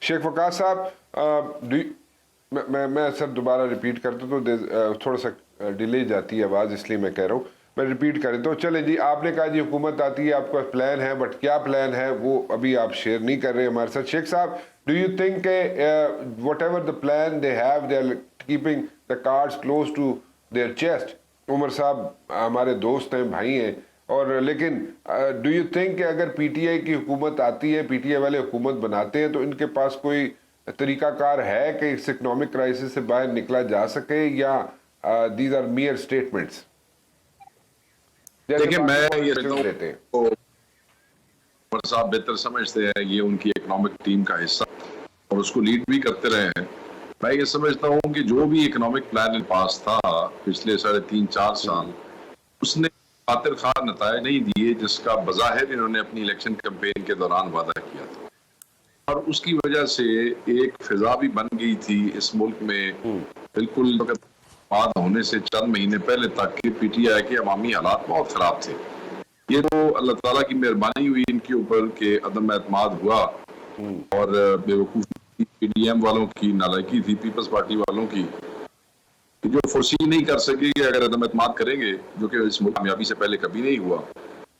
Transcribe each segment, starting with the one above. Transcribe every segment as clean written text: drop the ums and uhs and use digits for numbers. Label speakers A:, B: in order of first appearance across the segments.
A: शेख वकास साहब, मैं सर दोबारा रिपीट करता तो थोड़ा सा डिले जाती है आवाज़, इसलिए मैं कह रहा हूँ, मैं रिपीट करें तो चले जी। आपने कहा जी हुकूमत आती है, आपका प्लान है, बट क्या प्लान है वो अभी आप शेयर नहीं कर रहे हमारे साथ। शेख साहब, do you think whatever the plan they have, they are keeping the cards close to their chest? Umar साहब हमारे दोस्त हैं, भाई हैं, और लेकिन डू यू थिंक कि अगर पीटीआई की हुकूमत आती है, पीटीआई वाले हुकूमत बनाते हैं, तो इनके पास कोई तरीकाकार है कि इस इकोनॉमिक क्राइसिस से बाहर निकला जा सके, या दीज आर मियर स्टेटमेंट्स?
B: देखिए, मैं ये देते हैं तो उमर साहब बेहतर समझते हैं, ये उनकी इकोनॉमिक टीम का हिस्सा और उसको लीड भी करते रहे हैं। मैं ये समझता हूँ कि जो भी इकोनॉमिक प्लान पास था पिछले 3.5-4 साल, उसने खातिर खा नतायज नहीं दिए जिसका बज़ाहिर इन्होंने अपनी इलेक्शन कैंपेन के दौरान वादा किया था, और उसकी वजह से एक फिजा भी बन गई थी इस मुल्क में बिल्कुल बाद होने से चंद महीने पहले तक कि पीटीआई के अवामी हालात बहुत खराब थे। ये तो अल्लाह ताला की मेहरबानी हुई इनके ऊपर के अदम एतमाद हुआ और बेवकूफ़ी पीडीएम वालों की, नालायकी थी पीपल्स पार्टी वालों की, जो फोर्सी नहीं कर सके कि अगर अदम एतमाद करेंगे, जो कि इस कामयाबी से पहले कभी नहीं हुआ,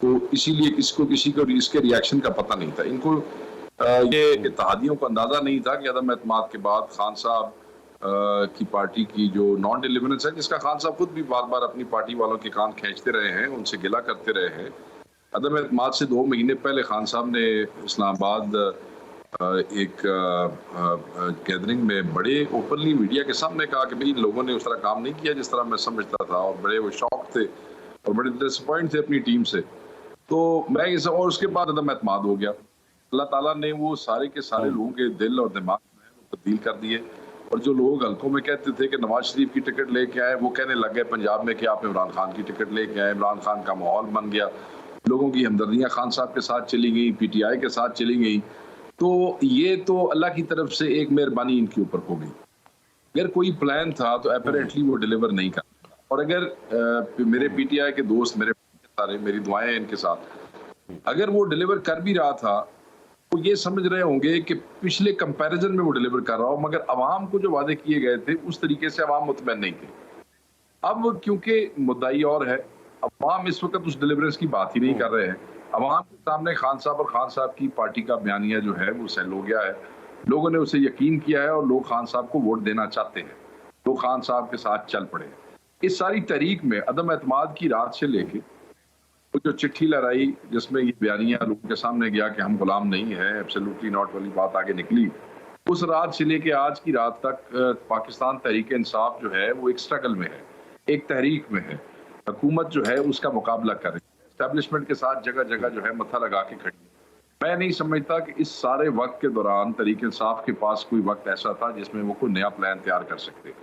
B: तो इसीलिए किसी को इसके रिएक्शन का पता नहीं था। इनको ये इत्तेहादियों को अंदाजा नहीं था कि अदम एतमाद के बाद खान साहब की पार्टी की जो नॉन डिलीवरेंस है, जिसका खान साहब खुद भी बार बार अपनी पार्टी वालों के कान खींचते रहे हैं, उनसे गिला करते रहे हैं। अदम एतमाद से 2 महीने पहले खान साहब ने इस्लामाबाद एक गैदरिंग में बड़े ओपनली मीडिया के सामने कहा कि भाई लोगों ने उस तरह काम नहीं किया जिस तरह मैं समझता था, और बड़े वो शॉक थे और बड़े डिसअपॉइंट थे अपनी टीम से। तो मैं इस, और उसके बाद अदम एतमाद हो गया। अल्लाह ताला ने वो सारे के सारे लोगों के दिल और दिमाग में तब्दील कर दिए, और जो लोग हल्कों में कहते थे कि नवाज शरीफ की टिकट लेके आए, वो कहने लग गए पंजाब में कि आप इमरान खान की टिकट लेके आए। इमरान खान का माहौल बन गया, लोगों की हमदर्दियां खान साहब के साथ चली गई, पीटीआई के साथ चली गई। तो ये तो अल्लाह की तरफ से एक मेहरबानी इनके ऊपर हो गई। अगर कोई प्लान था तो अपैरेंटली वो डिलीवर नहीं करता, और अगर मेरे पीटीआई के दोस्त, मेरे सारे, मेरी दुआएं इनके साथ, अगर वो डिलीवर कर भी रहा था तो ये समझ रहे होंगे कि पिछले कंपैरिजन में वो डिलीवर कर रहा हो, मगर अवाम को जो वादे किए गए थे उस तरीके से अवाम मुतमईन नहीं थे। अब क्योंकि मुद्दाई और है, अवाम इस वक्त उस डिलीवरेंस की बात ही नहीं कर रहे हैं। अवाम के सामने खान साहब और खान साहब की पार्टी का बयानिया जो है वो सेल हो गया है, लोगों ने उसे यकीन किया है और लोग खान साहब को वोट देना चाहते हैं, लोग खान साहब के साथ चल पड़े। इस सारी तहरीक में अदम एतमाद की रात से लेके वो जो चिट्ठी लहराई जिसमें ये बयानिया लोगों के सामने गया कि हम गुलाम नहीं है, एब्सोल्युटली नॉट वाली बात आगे निकली, उस रात से लेके आज की रात तक पाकिस्तान तहरीक इंसाफ जो है वो एक स्ट्रगल में है, एक तहरीक में है। हुकूमत जो है उसका मुकाबला कर रही है, एस्टेब्लिशमेंट के साथ जगह जगह जो है मत्था लगा के खड़ी है। मैं नहीं समझता कि इस सारे वक्त के दौरान तहरीक इंसाफ के पास कोई वक्त ऐसा था जिसमें वो कोई नया प्लान तैयार कर सकते।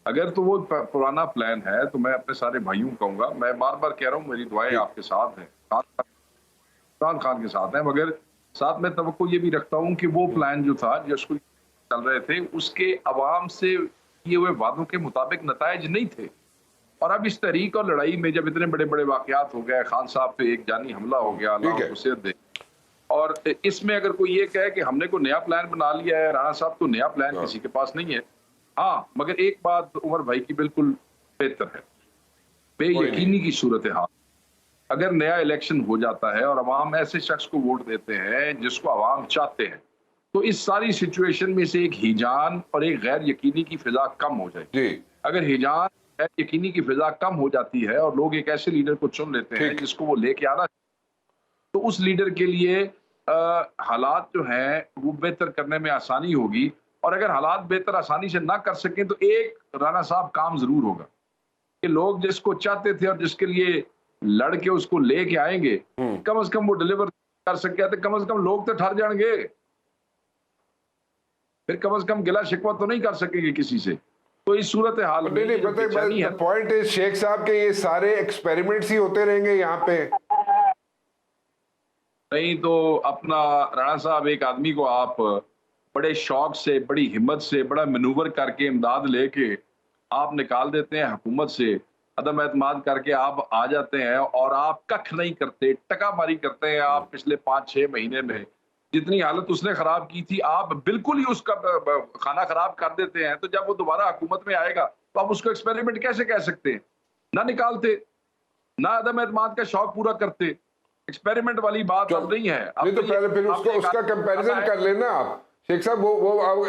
B: अगर तो वो पुराना प्लान है तो मैं अपने सारे भाइयों को कहूंगा, मैं बार बार कह रहा हूँ मेरी दुआएं आपके साथ हैं, इमरान खान के साथ हैं, मगर साथ में तवक्को ये भी रखता हूँ कि वो प्लान जो था जिसको चल रहे थे उसके अवाम से किए हुए वादों के मुताबिक नतायज नहीं थे। और अब इस तहरीक और लड़ाई में जब इतने बड़े बड़े वाकयात हो गए, खान साहब पे एक जानी हमला हो गया, अल्लाह को सेहत दे, और इसमें अगर कोई ये कहे कि हमने कोई नया प्लान बना लिया है, राणा साहब तो नया प्लान किसी के पास नहीं है। हाँ, मगर एक बात उमर भाई की बिल्कुल बेहतर है, बेयकीनी की सूरत हाल, अगर नया इलेक्शन हो जाता है और अवाम ऐसे शख्स को वोट देते हैं जिसको अवाम चाहते हैं, तो इस सारी सिचुएशन में से एक हिजान और एक गैर यकीनी की फिजा कम हो जाएगी। अगर हिजान गैर यकीनी की फिजा कम हो जाती है और लोग एक ऐसे लीडर को चुन लेते हैं जिसको वो लेके आना, तो उस लीडर के लिए हालात जो हैं वो बेहतर करने में आसानी होगी। और अगर हालात बेहतर आसानी से ना कर सकें तो एक राणा साहब काम जरूर होगा कि लोग जिसको चाहते थे और जिसके लिए लड़ के उसको लेके आएंगे, कम से कम वो डिलीवर कर सके, तो कम से कम लोग तो ठहर जाएंगे, फिर कम से कम गिला शिकवा तो नहीं कर सकेंगे किसी से। तो इस सूरत हाल में
A: पॉइंट इज शेख साहब के ये सारे एक्सपेरिमेंट्स ही होते रहेंगे यहाँ पे,
B: नहीं तो अपना राणा साहब एक आदमी को आप बड़े शौक से, बड़ी हिम्मत से, बड़ा मैनूवर करके, इमदाद लेके आप निकाल देते हैं हुकूमत से, अदम एतमाद करके आप आ जाते हैं और आप कख नहीं करते, टका मारी करते हैं आप पिछले 5-6 महीने में। جتنی حالت اس نے خراب کی تھی آپ بالکل ہی اس کا کھانا خراب کر دیتے ہیں، تو جب وہ دوبارہ حکومت میں آئے گا تو آپ اس کو ایکسپیریمنٹ کیسے کہہ سکتے ہیں؟ نہ نکالتے، نہ عدم اعتماد کا شوق پورا کرتے. ایکسپیریمنٹ والی بات اب نہیں ہے.
A: نہیں تو پہلے پھر اس کا کمپیریزن کر لینا آپ شیخ صاحب. وہ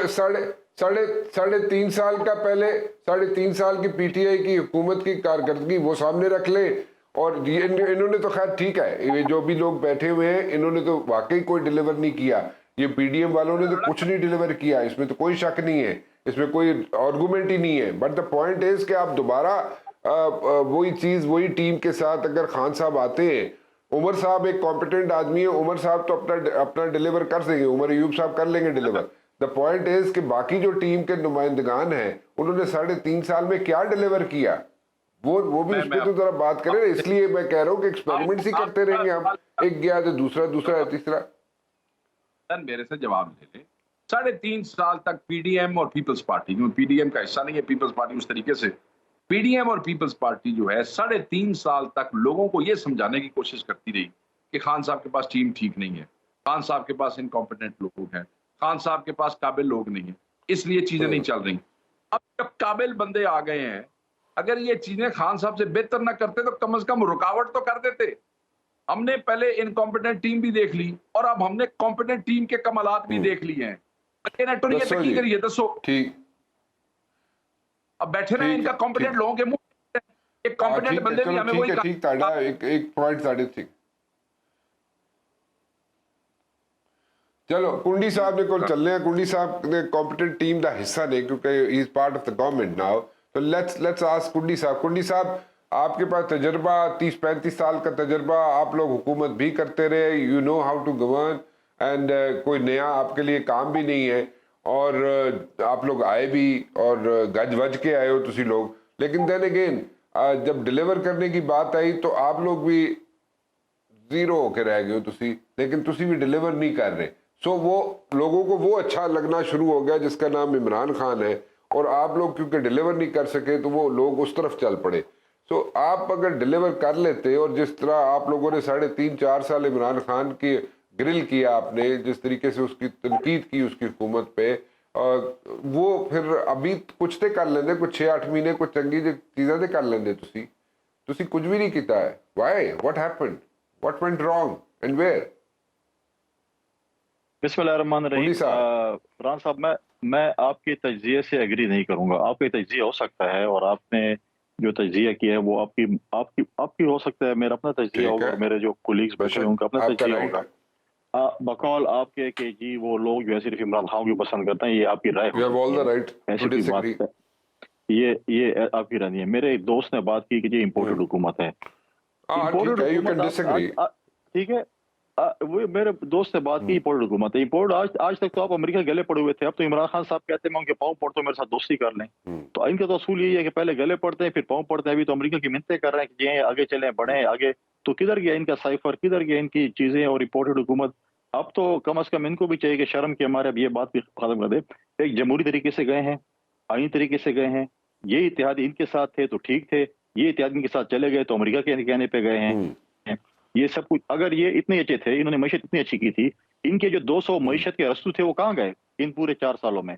A: ساڑھے تین سال کا پہلے 3.5 سال کی پی ٹی آئی کی حکومت کی کارکردگی وہ سامنے رکھ لیں. اور انہوں نے تو خیر ٹھیک ہے، یہ جو بھی لوگ بیٹھے ہوئے ہیں انہوں نے تو واقعی کوئی ڈیلیور نہیں کیا. یہ پی ڈی ایم والوں نے تو کچھ نہیں ڈیلیور کیا، اس میں تو کوئی شک نہیں ہے، اس میں کوئی آرگومنٹ ہی نہیں ہے. بٹ دا پوائنٹ از کہ آپ دوبارہ وہی چیز وہی ٹیم کے ساتھ اگر خان صاحب آتے ہیں. عمر صاحب ایک کمپیٹنٹ آدمی ہے، عمر صاحب تو اپنا ڈیلیور کر دیں گے، عمر ایوب صاحب کر لیں گے ڈیلیور. دا پوائنٹ از کہ باقی جو ٹیم کے نمائندگان ہیں انہوں نے 3.5 سال میں کیا ڈیلیور کیا، وہ بھی اس پہ تو ذرا بات کریں. اس لیے میں کہہ رہا ہوں کہ ایکسپیریمنٹس ہی کرتے رہیں گے ہم، ایک گیا تو دوسرا تیسرا.
B: میرے سے جواب لے لیں. 3.5 سال تک پی ڈی ایم اور Peoples Party, P D M کا حصہ نہیں ہے پیپلز پارٹی اس طریقے سے، پی ڈی ایم اور پیپلز پارٹی جو ہے 3.5 سال تک لوگوں کو یہ سمجھانے کی کوشش کرتی رہی کہ خان صاحب کے پاس ٹیم ٹھیک نہیں ہے، خان صاحب کے پاس انکمپیٹنٹ لوگ ہیں، خان صاحب کے پاس قابل لوگ نہیں ہیں، اس لیے چیزیں نہیں چل رہی. اب جب قابل بندے آ گئے ہیں، اگر یہ چیزیں خان صاحب سے بہتر نہ کرتے تو کم از کم رکاوٹ تو کر دیتے. ہم نے پہلے انکمپیٹنٹ ٹیم بھی دیکھ لی اور اب ہم نے کمپیٹنٹ ٹیم کے کمالات بھی دیکھ لیے ہیں. کی کریے دسو
A: ٹھیک.
B: اب بیٹھے رہے ان کا کمپیٹنٹ لوگوں کے منہ ایک کمپیٹنٹ بندے بھی ہمیں وہی
A: ٹھیک ایک پوائنٹ ساڑھے ٹھیک. چلو کنڈی صاحب نے کل چلنے ہیں. کنڈی صاحب نے کمپیٹنٹ ٹیم دا حصہ نہیں کیونکہ he is part of the government now. تو لیٹس آسک کنڈی صاحب. کنڈی صاحب آپ کے پاس تجربہ 30-35 سال کا تجربہ، آپ لوگ حکومت بھی کرتے رہے، you know how to govern and کوئی نیا آپ کے لیے کام بھی نہیں ہے، اور آپ لوگ آئے بھی اور گج وج کے آئے ہو تسی لوگ. لیکن دین اگین جب ڈیلیور کرنے کی بات آئی تو آپ لوگ بھی زیرو ہو کے رہ گئے ہو تسی، لیکن تسی بھی ڈیلیور نہیں کر رہے. سو وہ لوگوں کو وہ اچھا لگنا شروع ہو گیا جس کا نام عمران خان ہے، اور آپ لوگ کیونکہ ڈیلیور نہیں کر سکے تو وہ لوگ اس طرف چل پڑے. سو آپ اگر ڈیلیور کر لیتے، اور جس طرح آپ لوگوں نے 3.5-4 سال عمران خان کی گرل کیا، آپ نے جس طریقے سے اس کی تنقید کی اس کی حکومت پہ، وہ پھر ابھی کچھ تے کر لیندے، کچھ 6-8 مہینے کچھ چنگی چیزیں تے کر لیندے. تسی کچھ بھی نہیں کیتا ہے. Why? What happened? What went wrong and where?
C: بسم اللہ الرحمن الرحیم. فرحان صاحب میں آپ کے تجزیے سے ایگری نہیں کروں گا. آپ کا تجزیہ ہو سکتا ہے، اور آپ نے جو تجزیہ کیا ہے وہ آپ کی ہو سکتا ہے، میرا اپنا تجزیہ ہوگا اور میرے جو کولیگز بیٹھے ہیں ان کا اپنا تجزیہ ہوگا. بقول آپ کے کہ جی وہ لوگ جو ہے صرف عمران خان کو پسند کرتے ہیں، یہ آپ کی رائے ایسی بات ہے، یہ آپ کی رائے نہیں ہے. میرے ایک دوست نے بات کی کہ جی امپورٹڈ حکومت ہے. ٹھیک ہے، وہ میرے دوست نے بات کی امپورٹڈ حکومت ہے. امپورٹ آج تک تو آپ امریکہ گلے پڑے ہوئے تھے، اب تو عمران خان صاحب کہتے ہیں میں ان کے پاؤں پڑتا ہوں، میرے ساتھ دوستی کر لیں. تو ان کا تو اصول یہی ہے کہ پہلے گلے پڑتے ہیں پھر پاؤں پڑتے ہیں. ابھی تو امریکہ کی منتیں کر رہے ہیں کہ جی آگے چلیں بڑھیں آگے. تو کدھر گیا ان کا سائفر، کدھر گیا ان کی چیزیں اور امپورٹڈ حکومت. اب تو کم از کم ان کو بھی چاہیے کہ شرم کے ہمارے اب یہ بات بھی ختم کر دے. ایک جمہوری طریقے سے گئے ہیں، آئینی طریقے سے گئے ہیں. یہ اتحادی ان کے ساتھ تھے تو ٹھیک تھے، یہ اتحادی ان کے ساتھ چلے گئے تو امریکہ کے کہنے پہ گئے ہیں. یہ سب کچھ اگر یہ اتنے اچھے تھے، انہوں نے معیشت اتنی اچھی کی تھی، ان کے جو 200 معیشت کے رستو تھے وہ کہاں گئے ان پورے 4 سالوں میں؟